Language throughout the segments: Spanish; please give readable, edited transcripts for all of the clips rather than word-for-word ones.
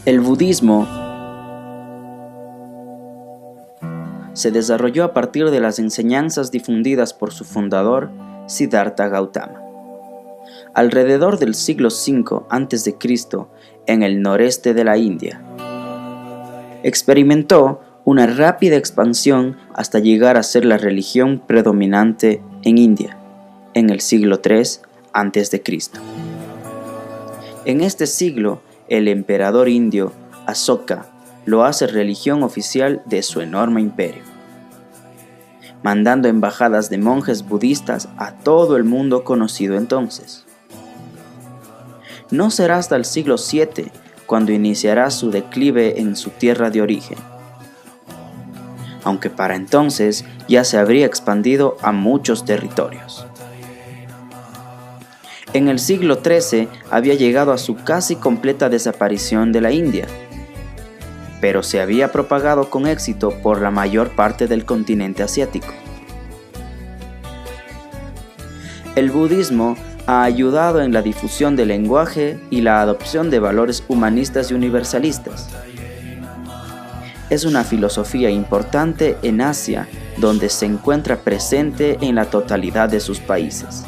El budismo se desarrolló a partir de las enseñanzas difundidas por su fundador, Siddhartha Gautama. Alrededor del siglo V a.C., en el noreste de la India, experimentó una rápida expansión hasta llegar a ser la religión predominante en India, en el siglo III a.C. En este siglo, el emperador indio Asoka lo hace religión oficial de su enorme imperio, mandando embajadas de monjes budistas a todo el mundo conocido entonces. No será hasta el siglo VII cuando iniciará su declive en su tierra de origen, aunque para entonces ya se habría expandido a muchos territorios. En el siglo XIII había llegado a su casi completa desaparición de la India, pero se había propagado con éxito por la mayor parte del continente asiático. El budismo ha ayudado en la difusión del lenguaje y la adopción de valores humanistas y universalistas. Es una filosofía importante en Asia, donde se encuentra presente en la totalidad de sus países.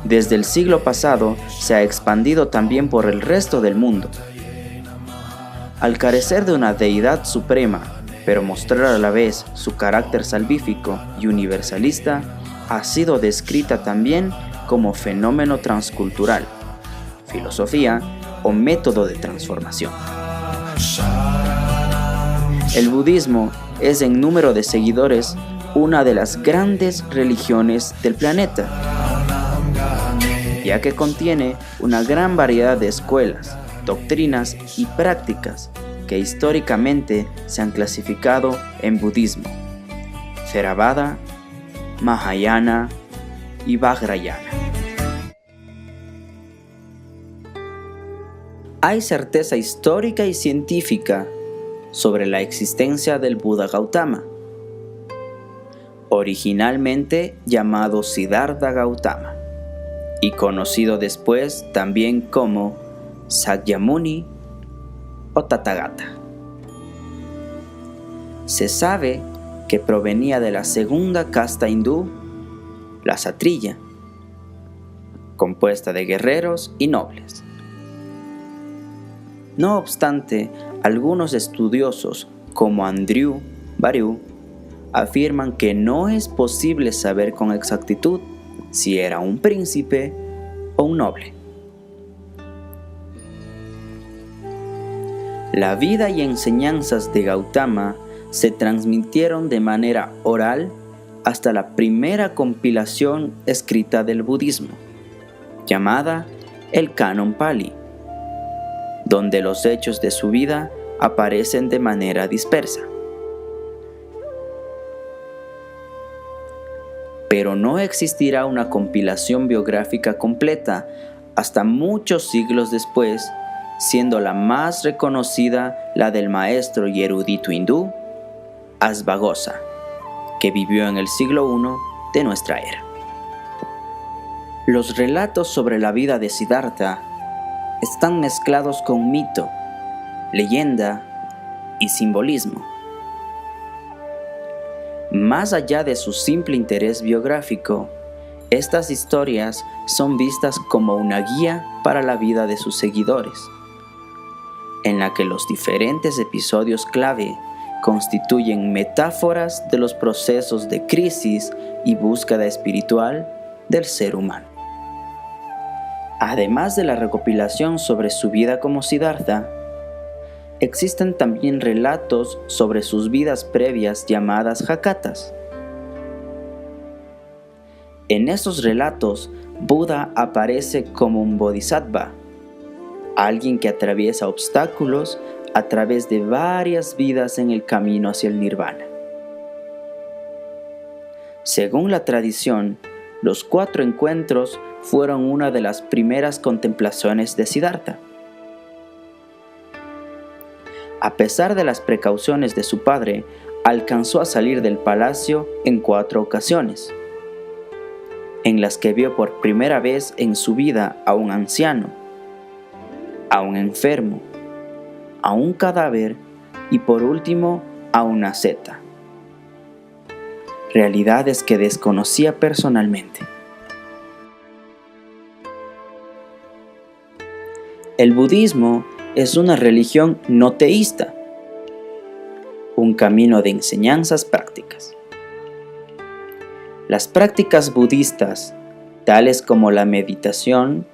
Desde el siglo pasado se ha expandido también por el resto del mundo. Al carecer de una deidad suprema, pero mostrar a la vez su carácter salvífico y universalista, ha sido descrita también como fenómeno transcultural, filosofía o método de transformación. El budismo es en número de seguidores una de las grandes religiones del planeta, ya que contiene una gran variedad de escuelas, doctrinas y prácticas que históricamente se han clasificado en budismo, Theravada, Mahayana y Vajrayana. Hay certeza histórica y científica sobre la existencia del Buda Gautama, originalmente llamado Siddhartha Gautama y conocido después también como Sakyamuni o Tathagata. Se sabe que provenía de la segunda casta hindú, la Kshatriya, compuesta de guerreros y nobles. No obstante, algunos estudiosos, como Andrew Baru, afirman que no es posible saber con exactitud si era un príncipe o un noble. La vida y enseñanzas de Gautama se transmitieron de manera oral hasta la primera compilación escrita del budismo, llamada el Canon Pali, donde los hechos de su vida aparecen de manera dispersa. Pero no existirá una compilación biográfica completa hasta muchos siglos después, siendo la más reconocida la del maestro y erudito hindú Asvaghosha, que vivió en el siglo I de nuestra era. Los relatos sobre la vida de Siddhartha están mezclados con mito, leyenda y simbolismo. Más allá de su simple interés biográfico, estas historias son vistas como una guía para la vida de sus seguidores, en la que los diferentes episodios clave constituyen metáforas de los procesos de crisis y búsqueda espiritual del ser humano. Además de la recopilación sobre su vida como Siddhartha, existen también relatos sobre sus vidas previas llamadas Hakatas. En esos relatos, Buda aparece como un bodhisattva, alguien que atraviesa obstáculos a través de varias vidas en el camino hacia el nirvana. Según la tradición, los 4 encuentros fueron una de las primeras contemplaciones de Siddhartha. A pesar de las precauciones de su padre, alcanzó a salir del palacio en 4 ocasiones, en las que vio por primera vez en su vida a un anciano, a un enfermo, a un cadáver y por último a una asceta. Realidades que desconocía personalmente. El budismo es una religión no teísta, un camino de enseñanzas prácticas. Las prácticas budistas, tales como la meditación,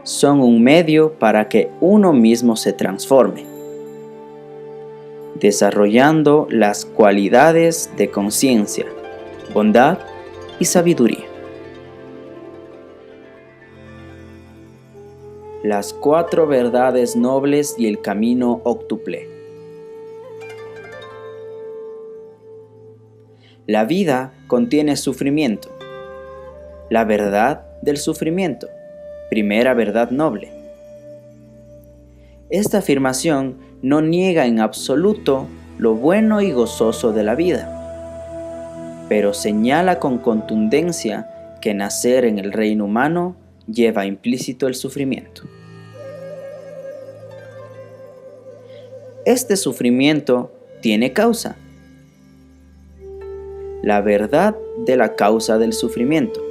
son un medio para que uno mismo se transforme, desarrollando las cualidades de conciencia, bondad y sabiduría. Las 4 verdades nobles y el camino óctuple. La vida contiene sufrimiento. La verdad del sufrimiento, primera verdad noble. Esta afirmación no niega en absoluto lo bueno y gozoso de la vida, pero señala con contundencia que nacer en el reino humano lleva implícito el sufrimiento. Este sufrimiento tiene causa. La verdad de la causa del sufrimiento,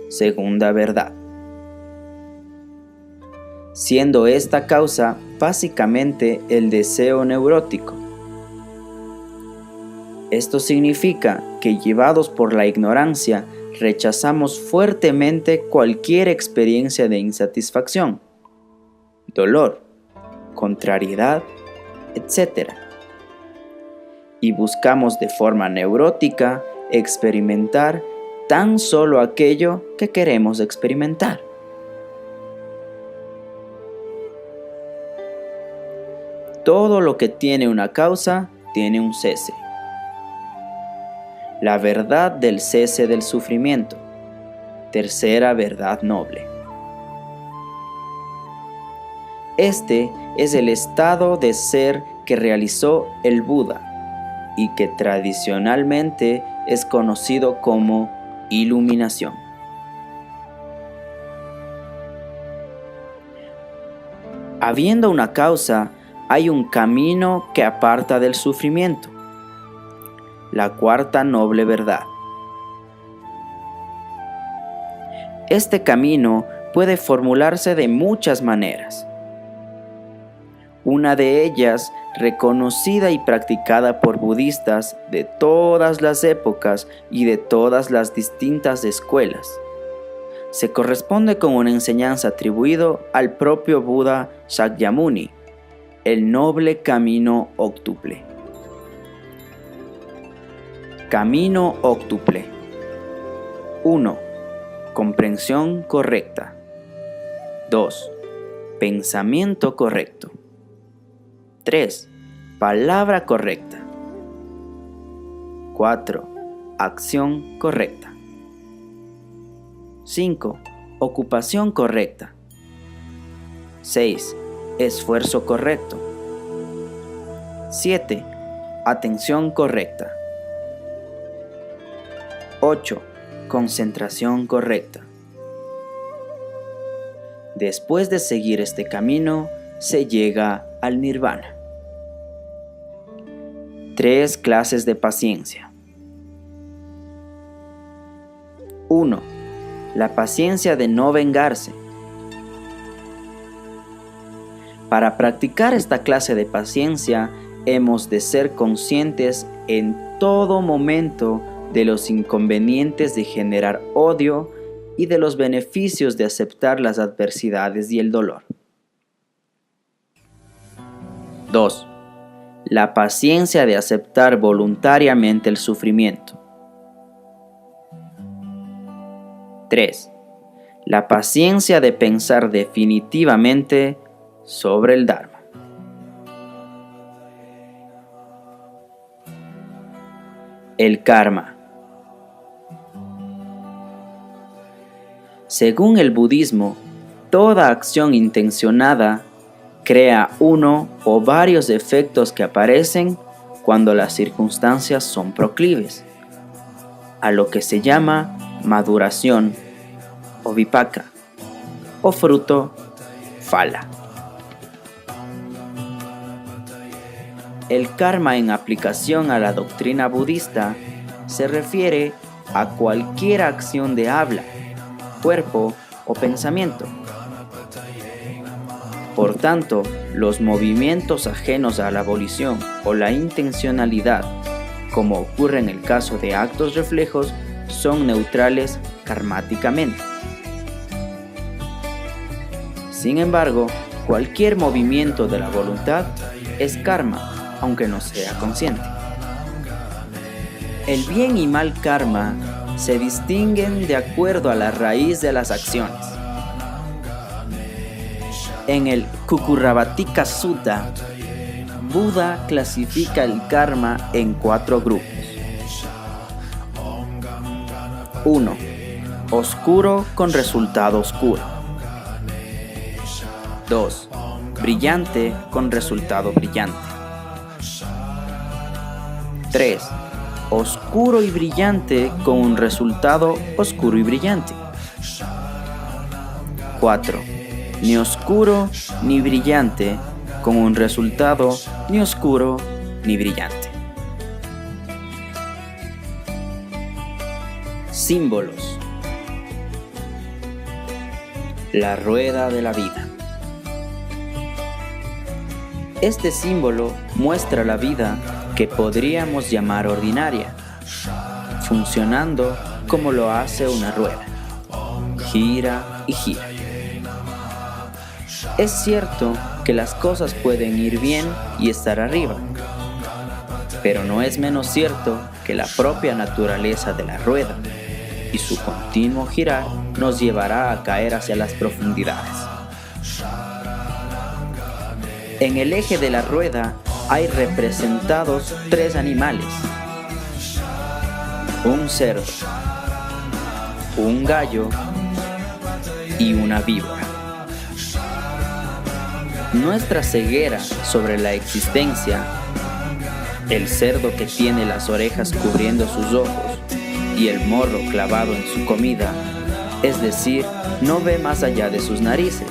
segunda verdad. Siendo esta causa básicamente el deseo neurótico. Esto significa que llevados por la ignorancia, rechazamos fuertemente cualquier experiencia de insatisfacción, dolor, contrariedad, etc. Y buscamos de forma neurótica experimentar tan solo aquello que queremos experimentar. Todo lo que tiene una causa tiene un cese. La verdad del cese del sufrimiento, tercera verdad noble. Este es el estado de ser que realizó el Buda y que tradicionalmente es conocido como iluminación. Habiendo una causa, hay un camino que aparta del sufrimiento. La cuarta noble verdad. Este camino puede formularse de muchas maneras. Una de ellas, reconocida y practicada por budistas de todas las épocas y de todas las distintas escuelas, se corresponde con una enseñanza atribuida al propio Buda Shakyamuni, el noble camino óctuple. Camino óctuple. 1. Comprensión correcta. 2. Pensamiento correcto. 3. Palabra correcta. 4. Acción correcta. 5. Ocupación correcta. 6. Esfuerzo correcto. 7. Atención correcta. 8. Concentración correcta. Después de seguir este camino, se llega al nirvana. 3 clases de paciencia. 1. La paciencia de no vengarse. Para practicar esta clase de paciencia, hemos de ser conscientes en todo momento de los inconvenientes de generar odio y de los beneficios de aceptar las adversidades y el dolor. 2. La paciencia de aceptar voluntariamente el sufrimiento. 3. La paciencia de pensar definitivamente sobre el Dharma. El karma. Según el budismo, toda acción intencionada crea uno o varios efectos que aparecen cuando las circunstancias son proclives, a lo que se llama maduración o vipaka, o fruto phala. El karma en aplicación a la doctrina budista se refiere a cualquier acción de habla, cuerpo o pensamiento. Por tanto, los movimientos ajenos a la volición o la intencionalidad, como ocurre en el caso de actos reflejos, son neutrales karmáticamente. Sin embargo, cualquier movimiento de la voluntad es karma, aunque no sea consciente. El bien y mal karma se distinguen de acuerdo a la raíz de las acciones. En el Cuccuravatika Sutta, Buda clasifica el karma en 4 grupos. 1. Oscuro con resultado oscuro. 2. Brillante con resultado brillante. 3. Oscuro y brillante con un resultado oscuro y brillante. 4. Ni oscuro ni brillante con un resultado ni oscuro ni brillante. Símbolos. La rueda de la vida. Este símbolo muestra la vida que podríamos llamar ordinaria, funcionando como lo hace una rueda. Gira y gira. Es cierto que las cosas pueden ir bien y estar arriba, pero no es menos cierto que la propia naturaleza de la rueda y su continuo girar nos llevará a caer hacia las profundidades. En el eje de la rueda hay representados 3 animales: un cerdo, un gallo y una víbora. Nuestra ceguera sobre la existencia, el cerdo que tiene las orejas cubriendo sus ojos y el morro clavado en su comida, es decir, no ve más allá de sus narices.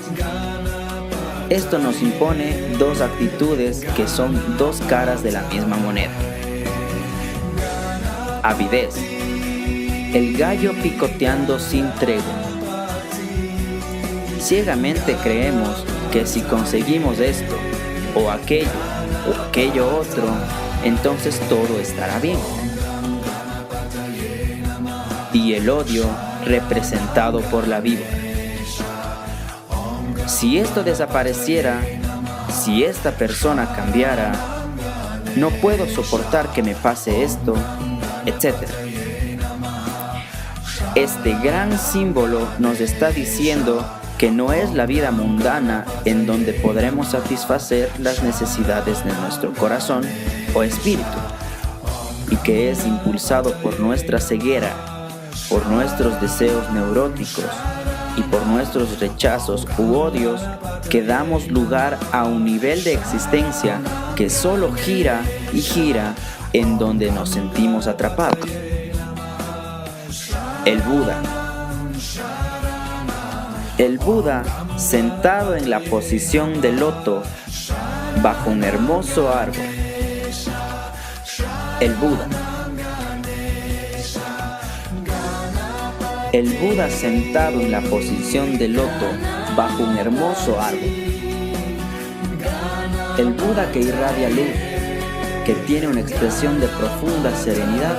Esto nos impone 2 actitudes que son 2 caras de la misma moneda. Avidez. El gallo picoteando sin tregua. Ciegamente creemos que si conseguimos esto, o aquello otro, entonces todo estará bien. Y el odio representado por la víbora. Si esto desapareciera, si esta persona cambiara, no puedo soportar que me pase esto, etc. Este gran símbolo nos está diciendo que no es la vida mundana en donde podremos satisfacer las necesidades de nuestro corazón o espíritu, y que es impulsado por nuestra ceguera, por nuestros deseos neuróticos y por nuestros rechazos u odios, que damos lugar a un nivel de existencia que solo gira y gira en donde nos sentimos atrapados. El Buda. El Buda, sentado en la posición de loto bajo un hermoso árbol. El Buda. El Buda sentado en la posición de loto bajo un hermoso árbol. El Buda que irradia luz, que tiene una expresión de profunda serenidad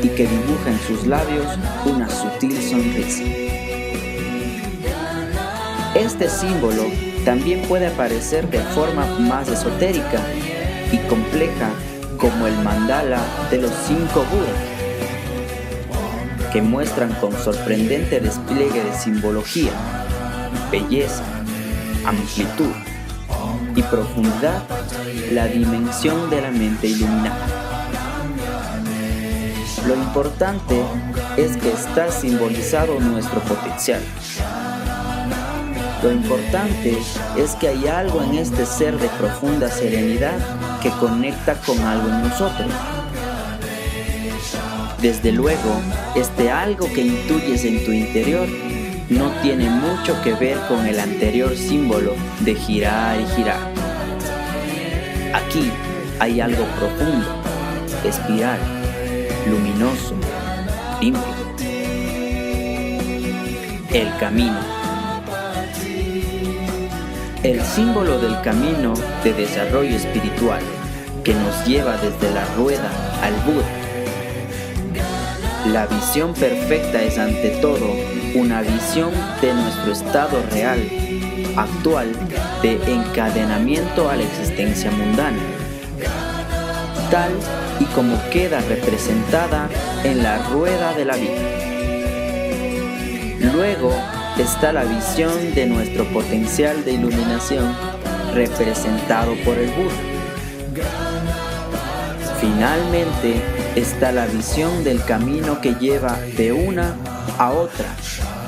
y que dibuja en sus labios una sutil sonrisa. Este símbolo también puede aparecer de forma más esotérica y compleja, como el mandala de los 5 Budas, que muestran con sorprendente despliegue de simbología, belleza, amplitud y profundidad la dimensión de la mente iluminada. Lo importante es que está simbolizado nuestro potencial. Lo importante es que hay algo en este ser de profunda serenidad que conecta con algo en nosotros. Desde luego, este algo que intuyes en tu interior no tiene mucho que ver con el anterior símbolo de girar y girar. Aquí hay algo profundo, espiral, luminoso, limpio. El camino. El símbolo del camino de desarrollo espiritual que nos lleva desde la rueda al Buda. La visión perfecta es ante todo una visión de nuestro estado real, actual, de encadenamiento a la existencia mundana, tal y como queda representada en la rueda de la vida. Luego está la visión de nuestro potencial de iluminación representado por el Buda. Finalmente está la visión del camino que lleva de una a otra,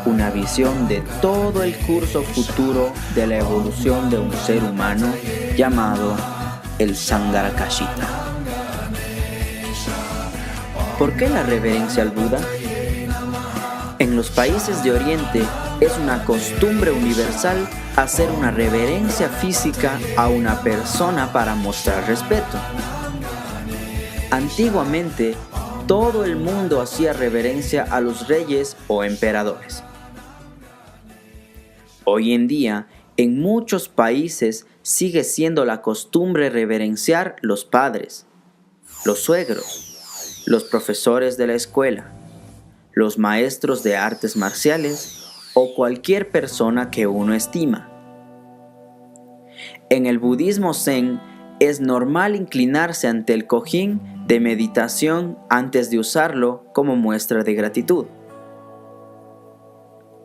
una visión de todo el curso futuro de la evolución de un ser humano llamado el Sangharakshita. ¿Por qué la reverencia al Buda? En los países de Oriente es una costumbre universal hacer una reverencia física a una persona para mostrar respeto. Antiguamente, todo el mundo hacía reverencia a los reyes o emperadores. Hoy en día, en muchos países sigue siendo la costumbre reverenciar los padres, los suegros, los profesores de la escuela, los maestros de artes marciales o cualquier persona que uno estima. En el budismo zen es normal inclinarse ante el kohin de meditación antes de usarlo como muestra de gratitud.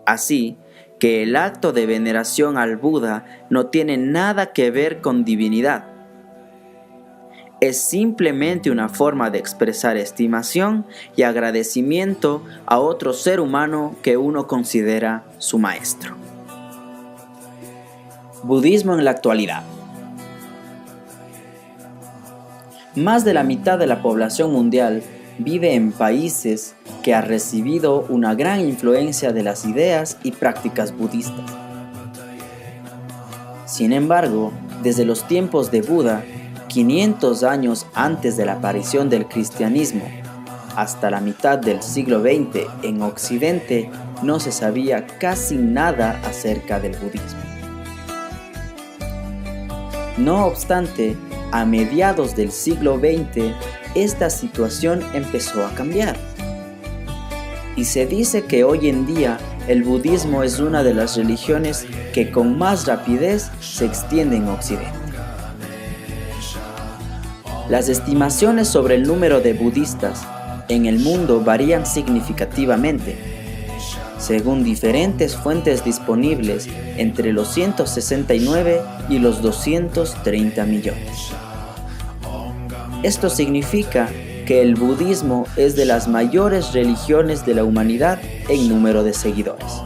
Así que el acto de veneración al Buda no tiene nada que ver con divinidad. Es simplemente una forma de expresar estimación y agradecimiento a otro ser humano que uno considera su maestro. Budismo en la actualidad. Más de la mitad de la población mundial vive en países que han recibido una gran influencia de las ideas y prácticas budistas. Sin embargo, desde los tiempos de Buda, 500 años antes de la aparición del cristianismo, hasta la mitad del siglo XX en Occidente no se sabía casi nada acerca del budismo. No obstante, a mediados del siglo XX, esta situación empezó a cambiar. Y se dice que hoy en día el budismo es una de las religiones que con más rapidez se extiende en Occidente. Las estimaciones sobre el número de budistas en el mundo varían significativamente, según diferentes fuentes disponibles, entre los 169 y los 230 millones. Esto significa que el budismo es de las mayores religiones de la humanidad en número de seguidores.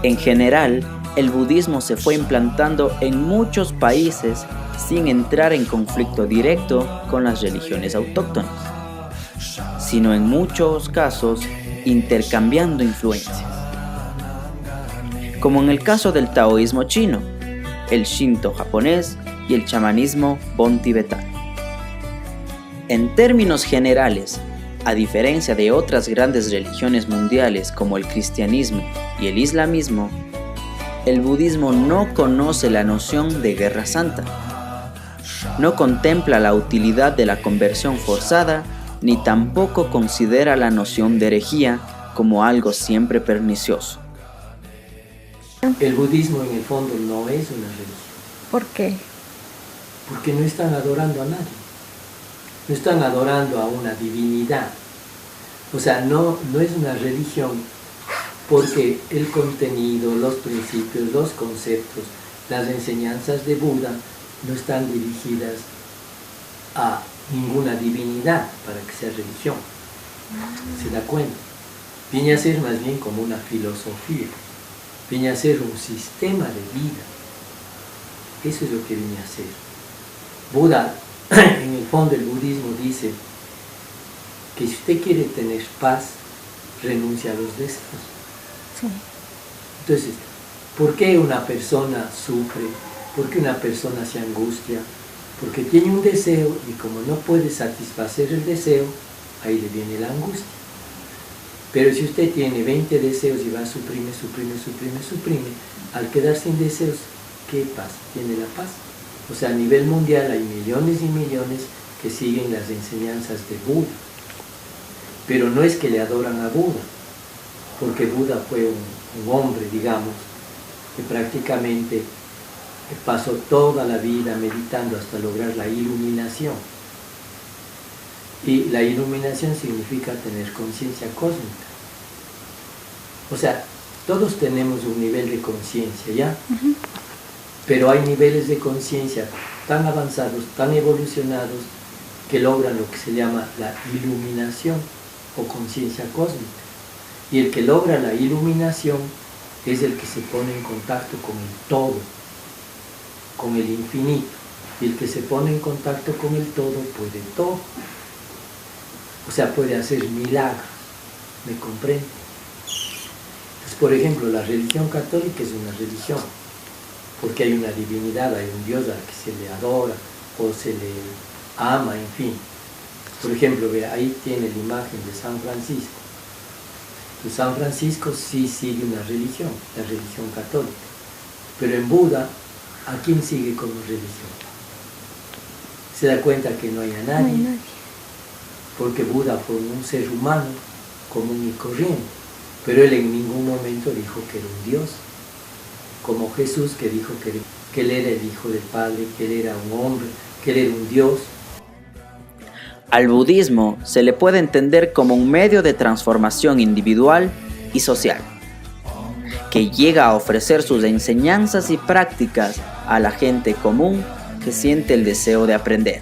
En general, el budismo se fue implantando en muchos países sin entrar en conflicto directo con las religiones autóctonas, sino en muchos casos intercambiando influencias. Como en el caso del taoísmo chino, el shinto japonés y el chamanismo bon tibetano. En términos generales, a diferencia de otras grandes religiones mundiales como el cristianismo y el islamismo, el budismo no conoce la noción de guerra santa. No contempla la utilidad de la conversión forzada, ni tampoco considera la noción de herejía como algo siempre pernicioso. El budismo en el fondo no es una religión. ¿Por qué? Porque no están adorando a nadie. No están adorando a una divinidad. O sea, no es una religión porque el contenido, los principios, los conceptos, las enseñanzas de Buda no están dirigidas a ninguna divinidad para que sea religión. ¿Se da cuenta? Viene a ser más bien como una filosofía. Viene a ser un sistema de vida. Eso es lo que viene a ser. Buda, en el fondo el budismo dice que si usted quiere tener paz, renuncia a los deseos. Sí. Entonces, ¿por qué una persona sufre? ¿Por qué una persona se angustia? porque tiene un deseo y como no puede satisfacer el deseo, ahí le viene la angustia. Pero si usted tiene 20 deseos y va suprime, al quedar sin deseos, ¿qué pasa? Tiene la paz. O sea, a nivel mundial hay millones y millones que siguen las enseñanzas de Buda. Pero no es que le adoran a Buda, porque Buda fue un hombre, digamos, que prácticamente pasó toda la vida meditando hasta lograr la iluminación. Y la iluminación significa tener conciencia cósmica. O sea, todos tenemos un nivel de conciencia, ¿ya? Pero hay niveles de conciencia tan avanzados, tan evolucionados, que logran lo que se llama la iluminación o conciencia cósmica. Y el que logra la iluminación es el que se pone en contacto con el todo, con el infinito. Y el que se pone en contacto con el todo puede todo. O sea, puede hacer milagros. ¿Me comprende? Entonces, por ejemplo, la religión católica es una religión, porque hay una divinidad, hay un Dios al que se le adora o se le ama, en fin. Por ejemplo, ve, ahí tiene la imagen de San Francisco. Entonces, San Francisco sí sigue una religión, la religión católica. Pero en Buda, ¿a quién sigue como religión? Se da cuenta que no hay a nadie, porque Buda fue un ser humano común y corriente, pero él en ningún momento dijo que era un Dios, como Jesús, que dijo que él era el Hijo del Padre, que él era un hombre, que él era un Dios. Al budismo se le puede entender como un medio de transformación individual y social, que llega a ofrecer sus enseñanzas y prácticas a la gente común que siente el deseo de aprender.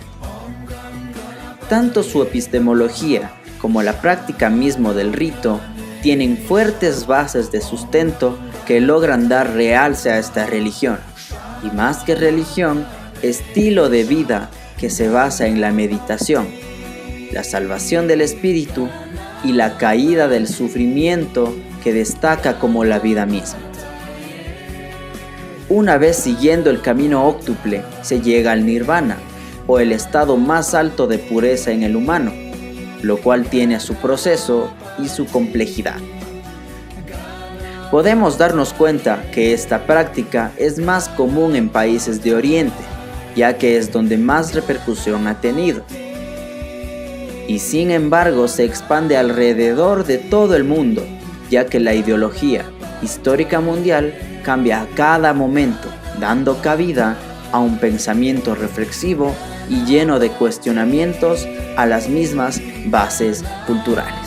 Tanto su epistemología como la práctica mismo del rito tienen fuertes bases de sustento que logran dar realce a esta religión, y más que religión, estilo de vida que se basa en la meditación, la salvación del espíritu y la caída del sufrimiento que destaca como la vida misma. Una vez siguiendo el camino óctuple, se llega al nirvana, o el estado más alto de pureza en el humano, lo cual tiene su proceso y su complejidad. Podemos darnos cuenta que esta práctica es más común en países de Oriente, ya que es donde más repercusión ha tenido. Y sin embargo se expande alrededor de todo el mundo, ya que la ideología histórica mundial cambia a cada momento, dando cabida a un pensamiento reflexivo y lleno de cuestionamientos a las mismas bases culturales.